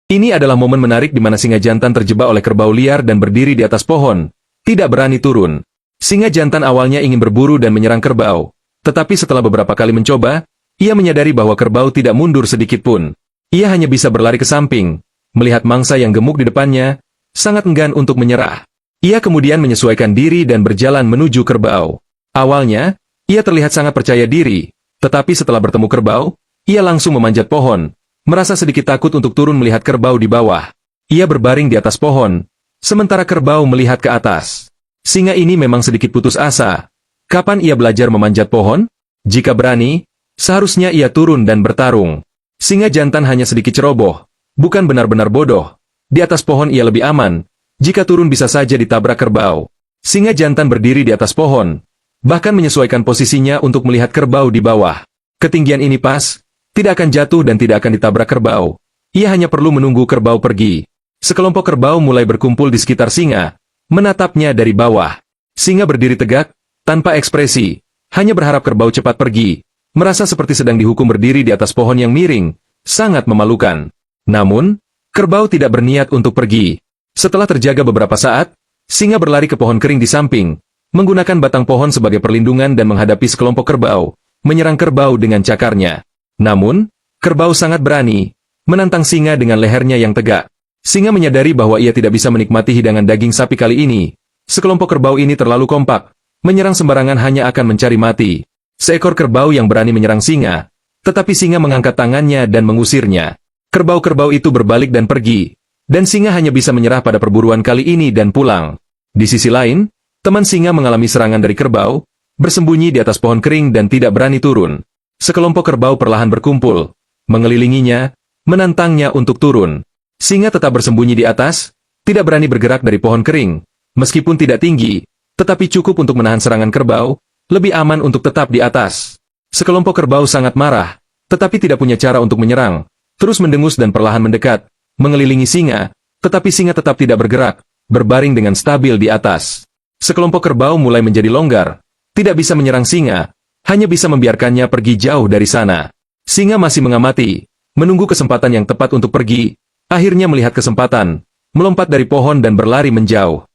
Ini adalah momen menarik di mana singa jantan terjebak oleh kerbau liar dan berdiri di atas pohon, tidak berani turun. Singa jantan awalnya ingin berburu dan menyerang kerbau, tetapi setelah beberapa kali mencoba, ia menyadari bahwa kerbau tidak mundur sedikit pun. Ia hanya bisa berlari ke samping, melihat mangsa yang gemuk di depannya, sangat enggan untuk menyerah. Ia kemudian menyesuaikan diri dan berjalan menuju kerbau. Awalnya, ia terlihat sangat percaya diri, tetapi setelah bertemu kerbau, ia langsung memanjat pohon, merasa sedikit takut untuk turun melihat kerbau di bawah. Ia berbaring di atas pohon, sementara kerbau melihat ke atas. Singa ini memang sedikit putus asa. Kapan ia belajar memanjat pohon? Jika berani, seharusnya ia turun dan bertarung. Singa jantan hanya sedikit ceroboh, bukan benar-benar bodoh. Di atas pohon ia lebih aman, jika turun bisa saja ditabrak kerbau. Singa jantan berdiri di atas pohon, bahkan menyesuaikan posisinya untuk melihat kerbau di bawah. Ketinggian ini pas, tidak akan jatuh dan tidak akan ditabrak kerbau. Ia hanya perlu menunggu kerbau pergi. Sekelompok kerbau mulai berkumpul di sekitar singa, menatapnya dari bawah. Singa berdiri tegak, tanpa ekspresi, hanya berharap kerbau cepat pergi, merasa seperti sedang dihukum berdiri di atas pohon yang miring, sangat memalukan. Namun, kerbau tidak berniat untuk pergi. Setelah terjaga beberapa saat, singa berlari ke pohon kering di samping, menggunakan batang pohon sebagai perlindungan dan menghadapi sekelompok kerbau, menyerang kerbau dengan cakarnya. Namun, kerbau sangat berani, menantang singa dengan lehernya yang tegak. Singa menyadari bahwa ia tidak bisa menikmati hidangan daging sapi kali ini. Sekelompok kerbau ini terlalu kompak, menyerang sembarangan hanya akan mencari mati. Seekor kerbau yang berani menyerang singa, tetapi singa mengangkat tangannya dan mengusirnya. Kerbau-kerbau itu berbalik dan pergi, dan singa hanya bisa menyerah pada perburuan kali ini dan pulang. Di sisi lain, teman singa mengalami serangan dari kerbau, bersembunyi di atas pohon kering dan tidak berani turun. Sekelompok kerbau perlahan berkumpul, mengelilinginya, menantangnya untuk turun. Singa tetap bersembunyi di atas, tidak berani bergerak dari pohon kering, meskipun tidak tinggi, tetapi cukup untuk menahan serangan kerbau, lebih aman untuk tetap di atas. Sekelompok kerbau sangat marah, tetapi tidak punya cara untuk menyerang, terus mendengus dan perlahan mendekat, mengelilingi singa, tetapi singa tetap tidak bergerak, berbaring dengan stabil di atas. Sekelompok kerbau mulai menjadi longgar, tidak bisa menyerang singa, hanya bisa membiarkannya pergi jauh dari sana. Singa masih mengamati, menunggu kesempatan yang tepat untuk pergi, akhirnya melihat kesempatan, melompat dari pohon dan berlari menjauh.